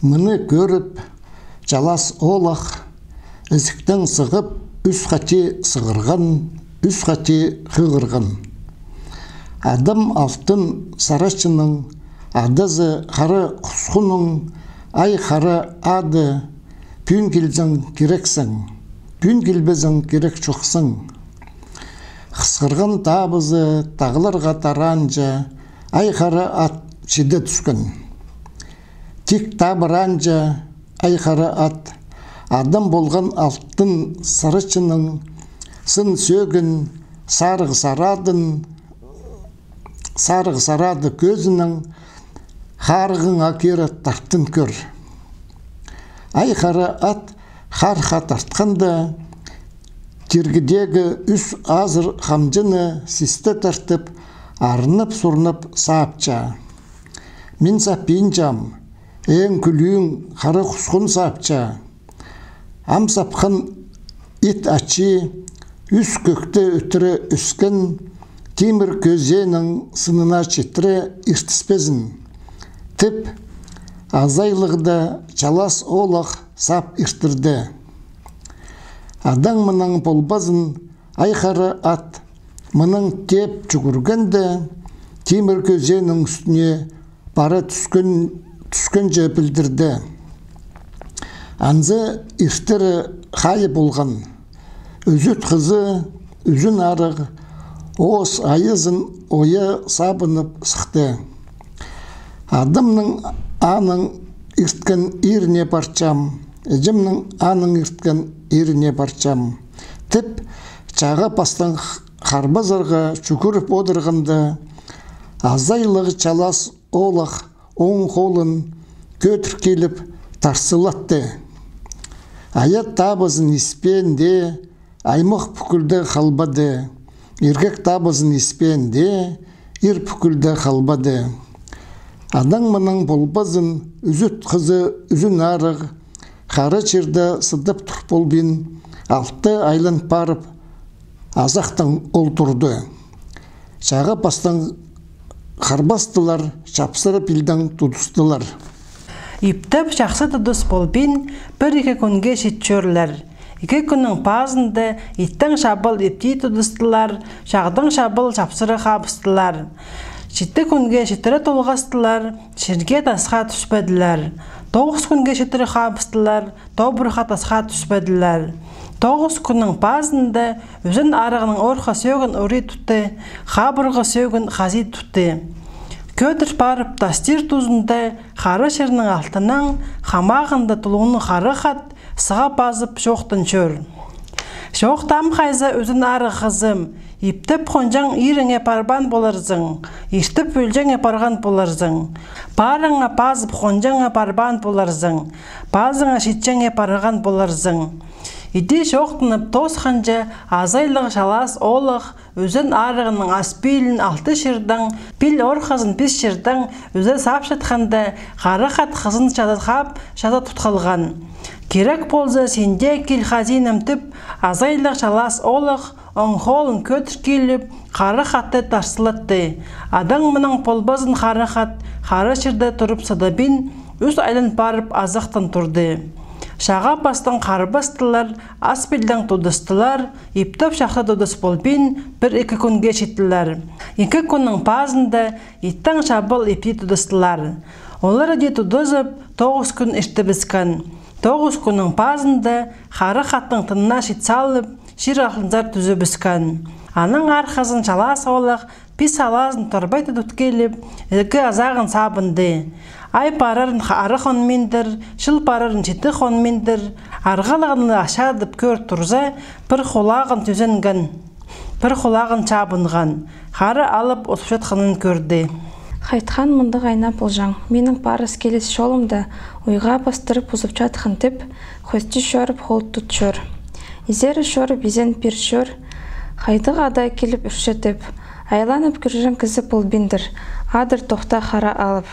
Мыны көріп, жалас олақ, ізіктен сығып, үс қате сығырған, үс қате қығырған. Адам алтын сарашының, адызы қары құсқының, ай қары ады, пүйін келзің керексің, пүйін келбезің керек шоқсың. Қысқырған табызы тағыларға таранжа, ай қары ат шеде түскін. Тек табыранжа, ай қары ат, адам болған алтын сарышының, сын сөгін, сарығы сарады көзінің, қарғың акері тарттын көр. Ай қары ат қарға тартқанда, тергідегі үс азыр қамжыны систі тартып, арынып-сұрынып сапча. Мен саппейін жам, ең күлуің қары құсқын сапча. Ам сапқан ит ачы, үс көкті үтірі үскін, темір көзенің сынына четірі иртіспезін. Тіп, азайлығда жалас олақ сап иртірді. Адаң мұның болбазын айқары ат, мұның теп жүгіргенді, темір көзенің үстіне бары түскен жа білдірді. Анзы иртірі қайы болған, үзіт қызы, үзін арық, оғыз айызын ойы сабынып сықты. Адамның аның ирткен иріне барчам, әжімнің аның ирткен иріне барчам. Тіп, чаға пастан қарбазарға шүкіріп одырғында, азайлығы чалас олақ оң қолын көтір келіп тарсылатты. Аят табызын іспенде, аймақ бүкілді қалбады. Иргек табызын іспенде, ир бүкілді қалбады. Адаң мұның болбазын үзіт қызы үзін арық, қары черді сыдып тұр болбин, алты айлан парып, азақтың ол тұрды. Шаға пастан қарбастылар, шапсырып илдің тұдыстылар. Иптеп жақсы тұдыс болбин, бір-екі күнге шетчөрлер. 2 күннің пазынды иттің шабыл ипти тұдыстылар, шағдың шабыл шапсыры қабыстылар. 7 күнге шетірі толғастылар, шерге тасқа түспәділер. 9 күнге шетірі қабыстылар, тобырға тасқа түспәділер. 9 күннің пазынды өзін арығының орқа сөгін ұри тұтты, қабырғы сөгін қази тұтты. Көтір барып тастир тұзынды қары шерінің алтының, қамағында тұлғының қары қат, сыға базып жоқтын чөр. Жоқтам қайзы өзін ары қызым, иптіп қонжаң иріңе парбан боларзың, иштіп өлжеңе парған боларзың. Парыңа пазып қонжаңа парбан боларзың, пазыңа шетчеңе парған боларзың. Иди жоқтынып тоз қанжа азайлығы шалас олық, өзін арығының аспейлін алты шырдың, пил орқазын пис шырдың, өзі сап жатқанды қары қат қызын шадатқап, шада тұтқалған. Керек болзы сенде кел хазинам түп, азайлық шалас олық, оңғолын көтір келіп, қары қатты тарсылатты. Адаң мұның полбазын қары қат, қары шырды тұрып садабин, үз айлын барып азақтан тұрды. Шаға бастан қарбастылар, аспелдің тұдыстылар, иптіп шақта тұдыс болбин, 1-2 күнге шеттілер. 2 күннің пазында иттің шабыл ипти тұдыстылар. Олар де тұдызып, 9 күн ішті бізкен. 9 күннің пазында қары қаттың тынына шет салып, шир ақылынзар түзі бізкен. Аның арқазын шалас олық, пис алазын торбайты тұткеліп, үлгі азағын сабынды. Ай парарын ары қонмендір, шыл парарын жеті қонмендір, арғалығын ашадып көр тұрза, бір қолағын түзенген, бір қолағын чабынған, қары алып отып жатқанын көрді. Қайтқан мұндық айна болжаң, менің парыз келес жолымда ойға бастырып ұзып жатқан тіп, қөсті шөріп қол тұт шөр. Изері шөріп изен пер шөр, қайдық адай келіп үршетіп, айланып күржен кізі болбендір, адыр тоқта қара алып.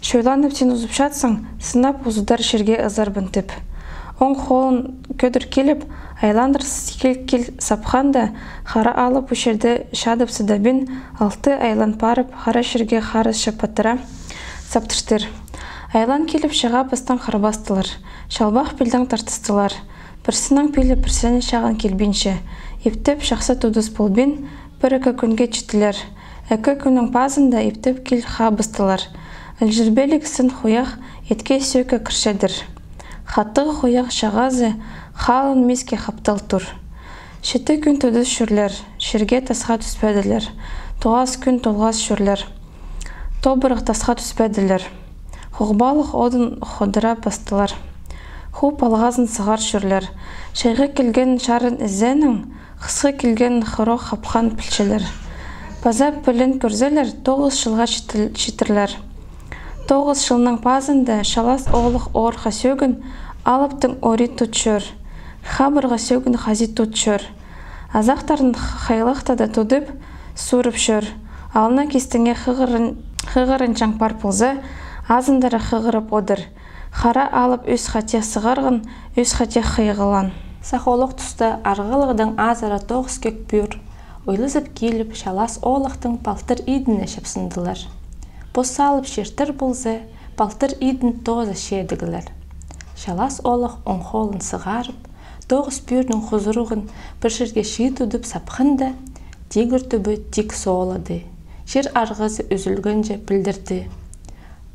Шөйланып сен ұзып жатсың, сынап ұзудар шерге ызарбын тіп. Оң қолын көдір келіп, айландырсыз кел сапқанда, қара алып үшерді шадып сыдабин, 6 айлан парып, қара шерге қарыз шапаттыра саптыштыр. Айлан келіп шыға бастан қарбастылар. Шалбақ пілдің тартыстылар. Бірсінің пілі бірсіне шағын келбенші. Ептеп шақсы тұдыс болбен бір-екі күнге чітілер. 2 күннің пазында ептеп кел қабыстылар. Әлжірбелік сын қояқ етке сөйкі кіршедір. Хаттығы қояқ шағазы қалын меске қаптал тұр. 7 күн тұдыс шүрлер, шерге тасқа түспәділер. 9 күн толғас шүрлер. Тобырық тасқа түспәділер. Хоғбалық одын ходыра бастылар. Хуп алғазын сығар шүрлер. Шайғы келген шарын ізенің, қысқы келген қыру қапқан пілшілер. Базап пілін көрзелер, 9 жылға шетірлер. 9 жылның пазында шалас оғылық орға сөгін, алыптың ори тұтшыр. Хабырға сөгін хази тұтшыр. Азақтарын қайлықтада тұдып, сұрып шыр. Алына кестіңе қығырын жаңпар пылзы, азындары қығырып одыр. Қара алып өз қате сығарғын, өз қате қиғылан. Сақолық тұста арғылығдың азара 9 кек бүйір, ойлызып келіп шалас олықтың палтыр идіне шапсындылар. Бос салып шертір бұлзы, палтыр идін тоза шедігілер. Шалас олық оңқолын сығарып, 9 бүйірдің құзырығын бір жерге ши тұдып сапқынды, тегір түбі тек соғылады. Жер арғызы үзілгенже білдірді.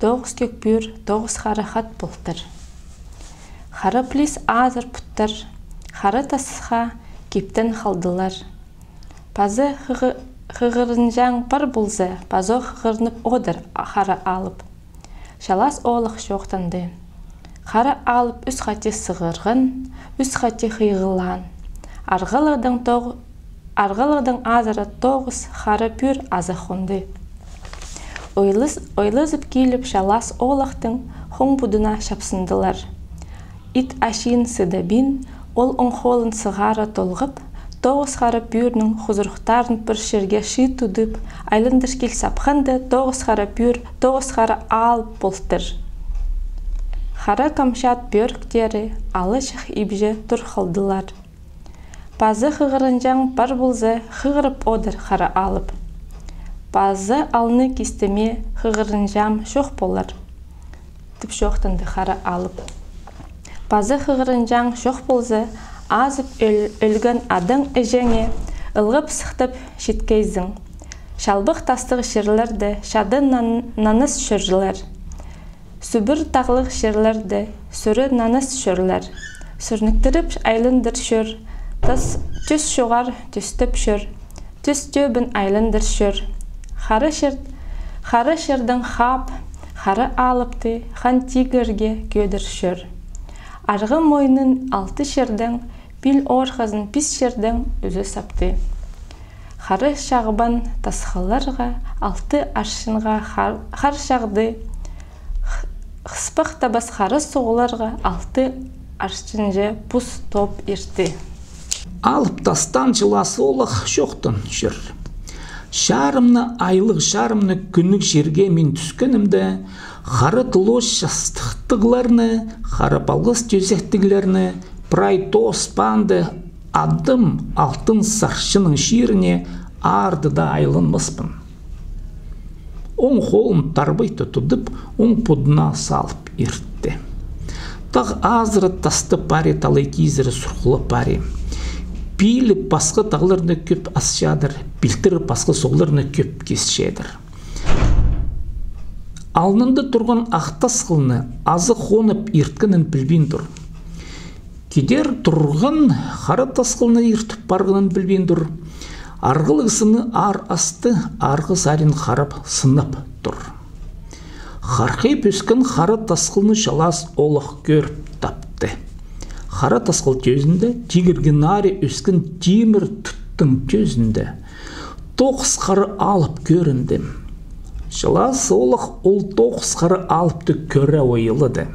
9 кек бүйір, 9 қары хат бұлтыр. Қары плес азыр пұттыр, қары тасыға кептен қалдылар. Пазы қығырынжаң бар бұлзы, пазы қығырынып одыр қары алып. Шалас олық жоқтанды. Қары алып үз қате сығырғын, үз қате қиғылан. Арғылығдың азыры 9 қары пүр азы қонды. Ойлызып келіп шалас олықтың хоң бұдына шапсындылар. Ит ашин сыдабин, ол оңқолын сығары толғып, 9 қары пүрінің құзырықтарын бір жерге ши тұдып, айлындыр кел сапқанды 9 қары пүр, 9 қары алып болтыр. Қары камшат бөріктері алы шық ибже тұр қалдылар. Пазы қығырынжаң бар болзы қығырып одыр қары алып. Пазы алыны кестеме қығырынжам шоқ болар. Тіп шоқтынды қары алып. Пазы қығырынжаң шоқ болзы азып өлген адың әжеңе ылғып сықтып шеткейзің. Шалбық тастығы шерлерді шады наныс шөрлер. Сүбір тағлық шерлерді сүрі наныс шөрлер. Сүрніктіріп айлындыр шөр. Түс шоғар түстіп шөр. Түс төбін айлындыр шөр. Қары шердің қап, қары алыпты, қан тигірге көдір шөр. Арғы мойнын 6 шердің, бил орғазын 5 шердің өзі сапты. Қары шағыбан тасқаларға 6 аршынға қар шағды. Қыспық табас қары соғыларға 6 аршынжы бұс топ ерті. Алып тастан жыласы олық жоқтын жүр. Шарымны айлық шарымны күнік жерге мен түскенімді, қары тұлош жастықтығыларны, қары балғыз төзектігілерні, прай тоспанды адым алтын саршының шеріне арды да айлынмыспын. Оң қолын тарбайты тұдып, оң подына салып ертті. Тақ азыры тасты паре талай кезірі сұрқылы паре. Пейлі басқы тағыларыны көп асшадыр, білтірі басқы соғыларыны көп кесшедір. Алнында тұрған ақтас қылыны азы қонып ерткінін білбен тұр. Кедер тұрған қара тасқылыны ертіп барғынын білбен тұр. Арғылығысыны ар асты, арғы сарин қарап сынып тұр. Қарқайып өскен қара тасқылыны жалас олық көріп тапты. Қара тасқыл төзінде тигірген ари өскен темір тұттың төзінде 9 қары алып көрінді. Жалас олық ол 9 қары алыпты көрі ойылыды.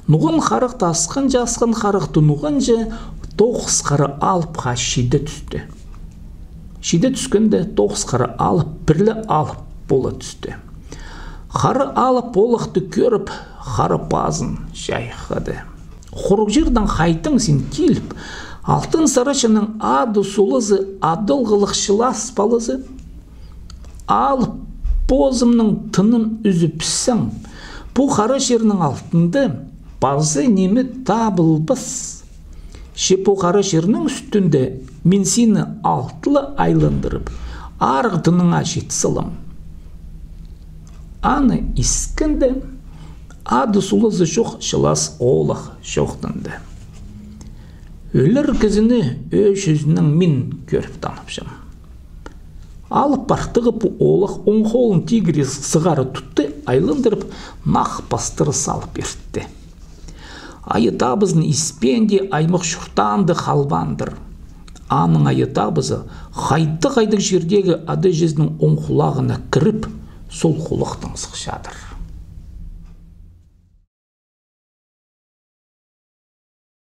Нұғын қарық тасқын жасқын қарықты нұғынжы 9 қары алып ға шиді түсті. Шиді түскенде 9 қары алып бірлі алып болы түсті. Қары алып олықты көріп қары базын жайқыды. Қорық жердің қайтың сен келіп, алтын сарашының ады сұлызы, адылғылық шылас балызы, алып бозымның тынын үзіпсің, Бұ қара жерінің алтынды базы немі табылбыз. Бұ қара жерінің үстінде мен сені алтылы айландырып, арғдыныңа жетсілім. Аны искінді, ады сулызы жоқ шылас олық жоқтынды. Өлір кізіні өш жүзінің мен көріп таныпшым. Алып бақтығы бұ олық оң қолын тигірі сығары тұтты, айландырып, нақ бастыры салып берді. Айытабызын испенде аймық шұртанды халбандыр. Аның айытабызы қайдық жердегі ады жүзінің оң құлағына кіріп, сол құлықтың сықшадыр.